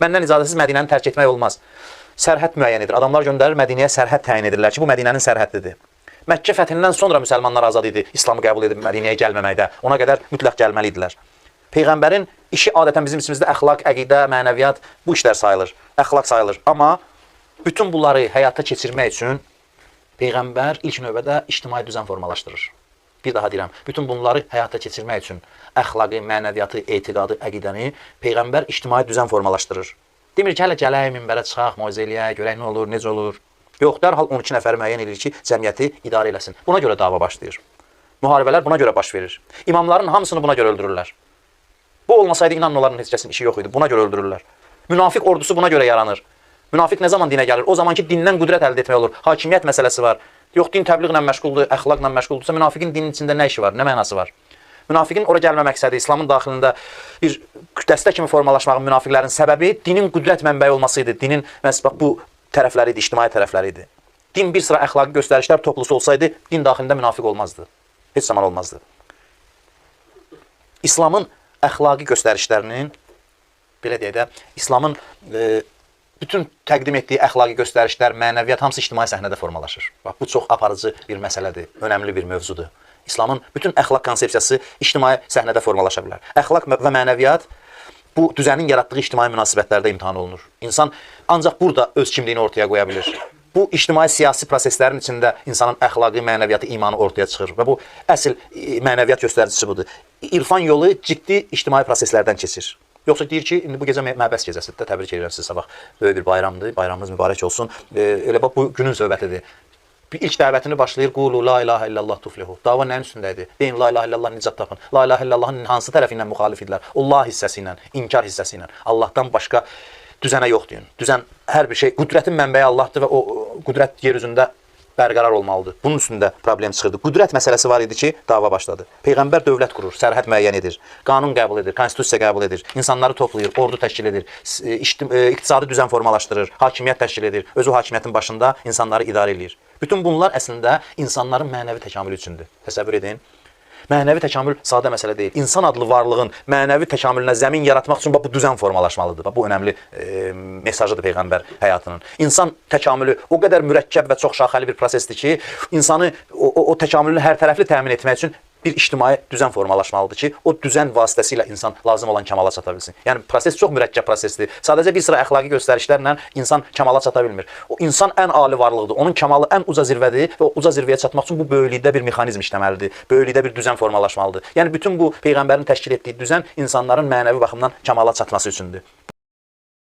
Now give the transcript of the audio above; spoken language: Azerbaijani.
Məndən icazəsiz Mədinəni tərk etmək olmaz. Sərhəd müəyyən edir. Adamlar göndərir Mədinəyə sərhəd təyin edirlər ki, bu Mədinənin sərhəddidir. Məkkə fəthindən sonra müsəlmanlar azad idi. İslamı qəbul edib Mədinəyə gəlməməkdə. Ona qədər mütləq gəlməli idilər. Peyğəmbərin işi adətən bizim içimizdə əxlaq, əqidə, mənəviyyat bu işlər sayılır. Əxlaq sayılır. Amma bütün bunları həyata keçirmək üçün Peyğəmbər ilk növbədə ictimai düzen formalaşdırır. Bir daha deyirəm, bütün bunları həyata keçirmək üçün əxlaqı, mənəviyyatı, etiqadı, əqidəni Peyğəmbər ictimai düzen formalaşdırır. Demir ki, hələ gələk, minbərə çıxaq, moizə eləyək, görək nə olur, necə olur. Yox, dərhal 12 nəfər müəyyən edir ki, cəmiyyəti idarə eləsin. Buna görə dava başlayır. Müharibələr buna görə baş verir. İmamların hamısını buna görə öldürürlər. Bu olmasaydı inanın onların heç kəsin işi yox idi. Buna görə öldürürlər. Münafiq ordusu buna görə yaranır. Münafiq nə zaman dinə gəlir? O zaman ki, dindən qüdrət əldə etmək olur. Hakimiyyət məsələsi var. Yox, din təbliğlə məşğuldur, əxlaqla məşğuldursa, münafiqin dinin içində nə işi var, nə mənası var? Münafiqin ora gəlmə məqsədi, İslamın daxilində bir dəstə kimi formalaşmağın münafiqlərin səbəbi dinin qüdrət mənbəyi olması idi. Dinin bu tərəfləri idi, ictimai tərəfləri idi. Din bir sıra əxlaqi göstərişlər toplusu olsaydı, din daxilində münafiq olmazdı. Heç zaman olmazdı. İslamın əxlaqi göstərişlərinin, belə deyək də, İslamın bütün təqdim etdiyi əxlaqi göstərişlər, mənəviyyat hamısı ictimai səhnədə formalaşır. Bax, bu çox aparıcı bir məsələdir, önəmli bir mövzudur. İslamın bütün əxlaq konsepsiyası ictimai səhnədə formalaşa bilər. Əxlaq və mənəviyyat bu düzənin yaratdığı ictimai münasibətlərdə imtahan olunur. İnsan ancaq burada öz kimliyini ortaya qoya bilir. Bu ictimai siyasi proseslərin içində insanın əxlaqı, mənəviyyatı, imanı ortaya çıxır və bu əsl mənəviyyat göstəricisi budur. İrfan yolu ciddi ictimai proseslərdən keçir. Yoxsa deyir ki, indi bu gecə məbəs gecəsidir də, təbrik edirəm sizi, sabah böyük bir bayramdır, bayramınız mübarək olsun. Elə bax, bu günün söhbətidir. İlk dəvətini başlayır, qulu la ilahə illallah tuflihu. Dava nəyin üstündədir? Deyin, la ilahə illallah nicət tapın. La ilahə illallahın hansı tərəfi ilə müxalif idilər? Allah hissəsi ilə, inkar hissəsi ilə. Allahdan başqa düzənə yox deyin. Düzən hər bir şey, qüdrətin mənbəyi Allahdır və o qüdrət yer üzündə bərqərar olmalıdır. Bunun üstündə problem çıxırdı. Qüdrət məsələsi var idi ki, dava başladı. Peyğəmbər dövlət qurur, sərhəd müəyyən edir, qanun qəbul edir, konstitusiya qəbul edir, insanları toplayır, ordu təşkil edir, iqtisadi düzən formalaşdırır, hakimiyyət təşkil edir, özü hakimiyyətin başında insanları idarə edir. Bütün bunlar əslində insanların mənəvi təkamülü üçündür. Təsəvvür edin. Mənəvi təkamül sadə məsələ deyil. İnsan adlı varlığın mənəvi təkamülünə zəmin yaratmaq üçün bu düzən formalaşmalıdır. Bu önəmli mesajıdır Peyğəmbər həyatının. İnsan təkamülü o qədər mürəkkəb və çox şaxəli bir prosesdir ki, insanı o təkamülünü hər tərəfli təmin etmək üçün bir ictimai düzən formalaşmalıdır ki, o düzən vasitəsilə insan lazım olan kəmala çata bilsin. Yəni, proses çox mürəkkəb prosesdir. Sadəcə bir sıra əxlaqi göstərişlərlə insan kəmala çata bilmir. O, insan ən ali varlıqdır. Onun kəmalı ən uca zirvədir və o uca zirvəyə çatmaq üçün bu böyüklükdə bir mexanizm işləməlidir. Böyüklükdə bir düzən formalaşmalıdır. Yəni, bütün bu Peyğəmbərin təşkil etdiyi düzən insanların mənəvi baxımdan kəmala çatması üçündür.